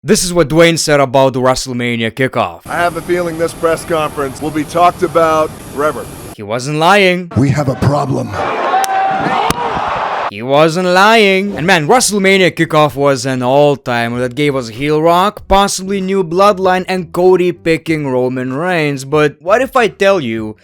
This is what Dwayne said about the WrestleMania kickoff. I have a feeling this press conference will be talked about forever. He wasn't lying. We have a problem. He wasn't lying. And man, WrestleMania kickoff was an all-timer that gave us heel Rock, possibly new bloodline, and Cody picking Roman Reigns. But what if I tell you,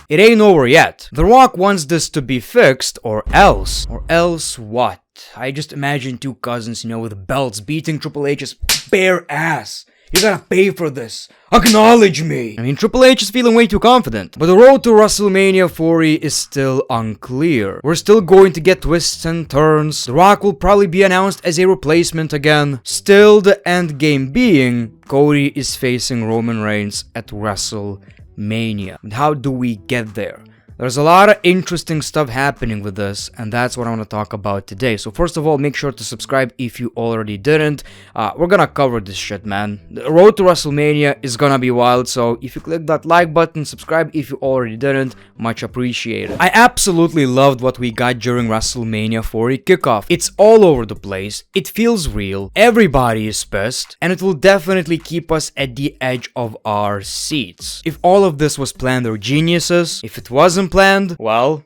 it ain't over yet? The Rock wants this to be fixed, or else. Or else what? I just imagine two cousins, with belts beating Triple H's bare ass. You gotta pay for this. Acknowledge me. I mean, Triple H is feeling way too confident. But the road to WrestleMania 40 is still unclear. We're still going to get twists and turns. The Rock will probably be announced as a replacement again. Still, the end game being, Cody is facing Roman Reigns at WrestleMania. And how do we get there? There's a lot of interesting stuff happening with this, and that's what I want to talk about today. So first of all, make sure to subscribe if you already didn't. We're gonna cover this shit, man. The road to WrestleMania is gonna be wild, so if you click that like button, subscribe if you already didn't, much appreciated. I absolutely loved what we got during WrestleMania 40 kickoff. It's all over the place, it feels real, everybody is pissed, and it will definitely keep us at the edge of our seats. If all of this was planned, they're geniuses. If it wasn't planned, well,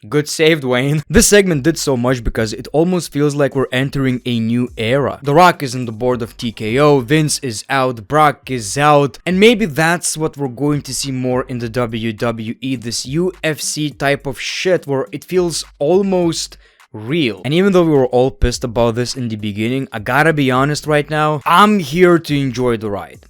good save, Dwayne. This segment did so much because it almost feels like we're entering a new era. The Rock is on the board of TKO, Vince is out, Brock is out, and maybe that's what we're going to see more in the WWE, this UFC type of shit where it feels almost real. And even though we were all pissed about this in the beginning, I gotta be honest right now, I'm here to enjoy the ride.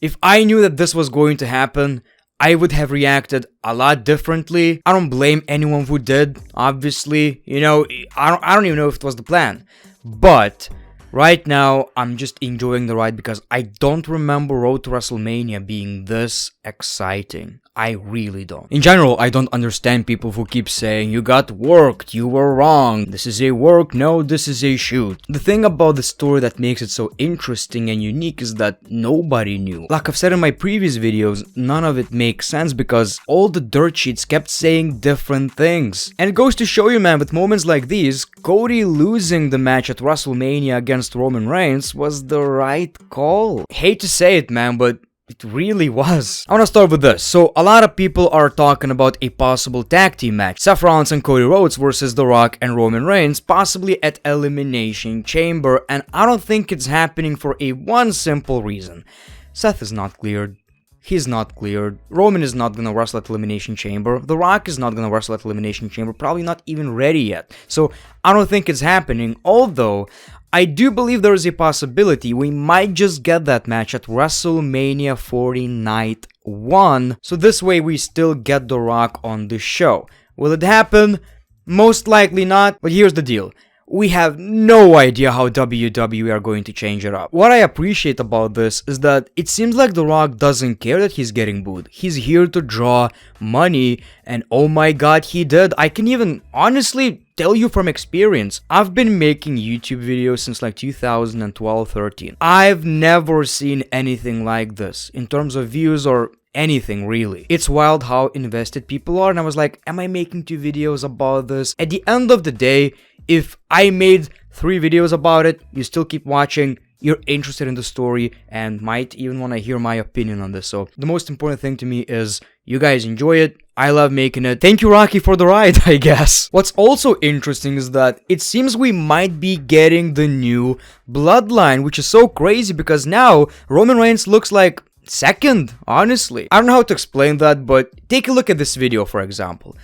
If I knew that this was going to happen, I would have reacted a lot differently. I don't blame anyone who did, obviously. I don't even know if it was the plan. But right now, I'm just enjoying the ride because I don't remember Road to WrestleMania being this exciting. I really don't. In general, I don't understand people who keep saying, you got worked, you were wrong, this is a work, no, this is a shoot. The thing about the story that makes it so interesting and unique is that nobody knew. Like I've said in my previous videos, none of it makes sense because all the dirt sheets kept saying different things. And it goes to show you, man, with moments like these, Cody losing the match at WrestleMania against Roman Reigns was the right call. Hate to say it, man, but it really was. I want to start with this. So, a lot of people are talking about a possible tag team match. Seth Rollins and Cody Rhodes versus The Rock and Roman Reigns, possibly at Elimination Chamber. And I don't think it's happening for one simple reason. Seth is not cleared. He's not cleared. Roman is not gonna wrestle at Elimination Chamber. The Rock is not gonna wrestle at Elimination Chamber. Probably not even ready yet. So, I don't think it's happening. Although, I do believe there is a possibility we might just get that match at WrestleMania 40 Night 1. So this way we still get The Rock on the show. Will it happen? Most likely not, but here's the deal. We have no idea how WWE are going to change it up. What I appreciate about this is that it seems like The Rock doesn't care that he's getting booed. He's here to draw money, and oh my god, he did. I can even honestly tell you from experience, I've been making YouTube videos since like 2012-13. I've never seen anything like this in terms of views or anything really. It's wild how invested people are, and I was like, am I making 2 videos about this? At the end of the day, if I made 3 videos about it, you still keep watching, you're interested in the story, and might even want to hear my opinion on this. So the most important thing to me is you guys enjoy it. I love making it. Thank you, Rocky, for the ride, I guess. What's also interesting is that it seems we might be getting the new bloodline, which is so crazy because now Roman Reigns looks like second, honestly. I don't know how to explain that, but take a look at this video, for example.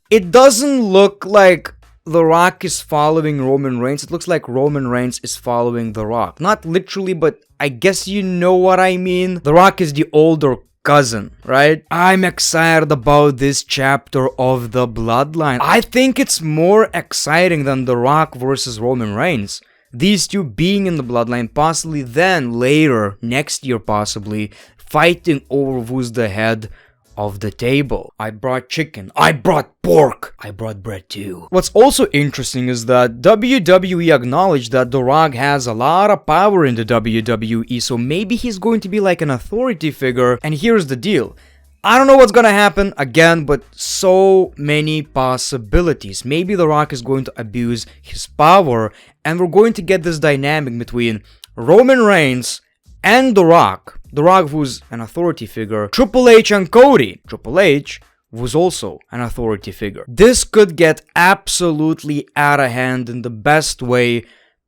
It doesn't look like The Rock is following Roman Reigns. It looks like Roman Reigns is following The Rock. Not literally, but I guess you know what I mean. The Rock is the older cousin, right? I'm excited about this chapter of the bloodline. I think it's more exciting than The Rock versus Roman Reigns. These two being in the bloodline, possibly then, later, next year possibly, fighting over who's the head of the table. I brought chicken. I brought pork. I brought bread too. What's also interesting is that WWE acknowledged that The Rock has a lot of power in the WWE, so maybe he's going to be like an authority figure. And here's the deal. I don't know what's gonna happen again, but so many possibilities. Maybe The Rock is going to abuse his power, and we're going to get this dynamic between Roman Reigns, and The Rock who's an authority figure, Triple H and Cody. Triple H was also an authority figure. This could get absolutely out of hand in the best way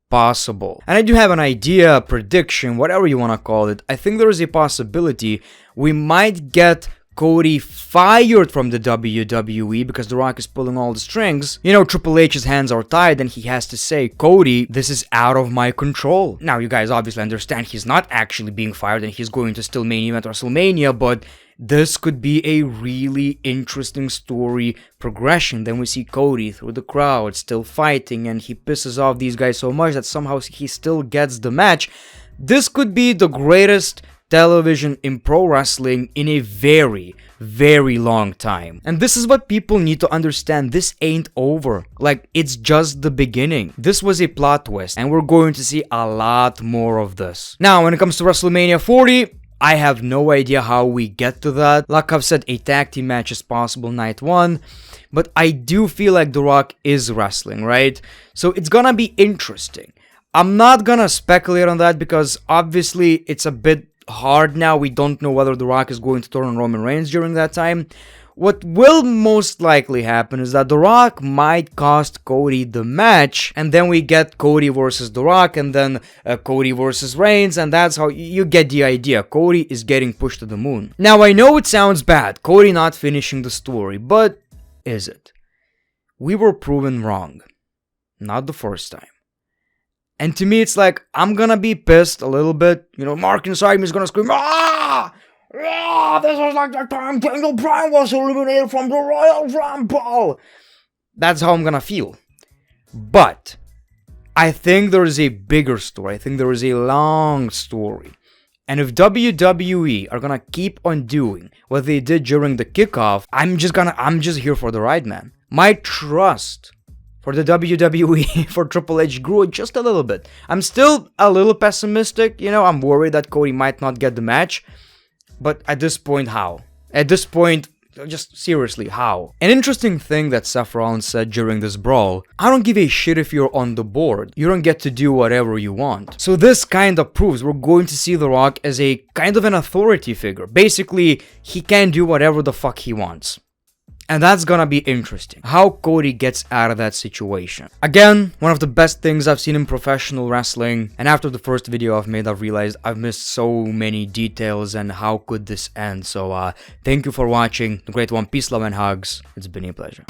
possible. And I do have an idea, a prediction, whatever you want to call it. I think there is a possibility we might get Cody fired from the WWE because The Rock is pulling all the strings. You know, Triple H's hands are tied and he has to say, Cody, this is out of my control. Now, you guys obviously understand he's not actually being fired and he's going to still main event WrestleMania, but this could be a really interesting story progression. Then we see Cody through the crowd still fighting and he pisses off these guys so much that somehow he still gets the match. This could be the greatest television in pro wrestling in a very, very long time. And this is what people need to understand. This ain't over. Like, it's just the beginning. This was a plot twist, and we're going to see a lot more of this. Now, when it comes to WrestleMania 40, I have no idea how we get to that. Like I've said, a tag team match is possible night one, but I do feel like The Rock is wrestling, right? So it's gonna be interesting. I'm not gonna speculate on that because obviously it's a bit hard now. We don't know whether The Rock is going to turn on Roman Reigns during that time. What will most likely happen is that The Rock might cost Cody the match, and then we get Cody versus The Rock, and then Cody versus Reigns, and that's how you get the idea. Cody is getting pushed to the moon. Now, I know it sounds bad, Cody not finishing the story, but is it? We were proven wrong. Not the first time. And to me, it's like, I'm gonna be pissed a little bit. You know, Mark inside me is gonna scream, "Ah! Ah! This was like the time Daniel Bryan was eliminated from the Royal Rumble!" That's how I'm gonna feel. But I think there is a bigger story. I think there is a long story. And if WWE are gonna keep on doing what they did during the kickoff, I'm just here for the ride, man. My trust for the WWE, for Triple H, grew just a little bit. I'm still a little pessimistic, you know, I'm worried that Cody might not get the match. But at this point, how? At this point, just seriously, how? An interesting thing that Seth Rollins said during this brawl: I don't give a shit if you're on the board. You don't get to do whatever you want. So this kind of proves we're going to see The Rock as a kind of an authority figure. Basically, he can do whatever the fuck he wants. And that's gonna be interesting, how Cody gets out of that situation. Again, one of the best things I've seen in professional wrestling, and after the first video I've made, I've realized I've missed so many details and how could this end. So thank you for watching. The Great One, peace, love, and hugs. It's been a pleasure.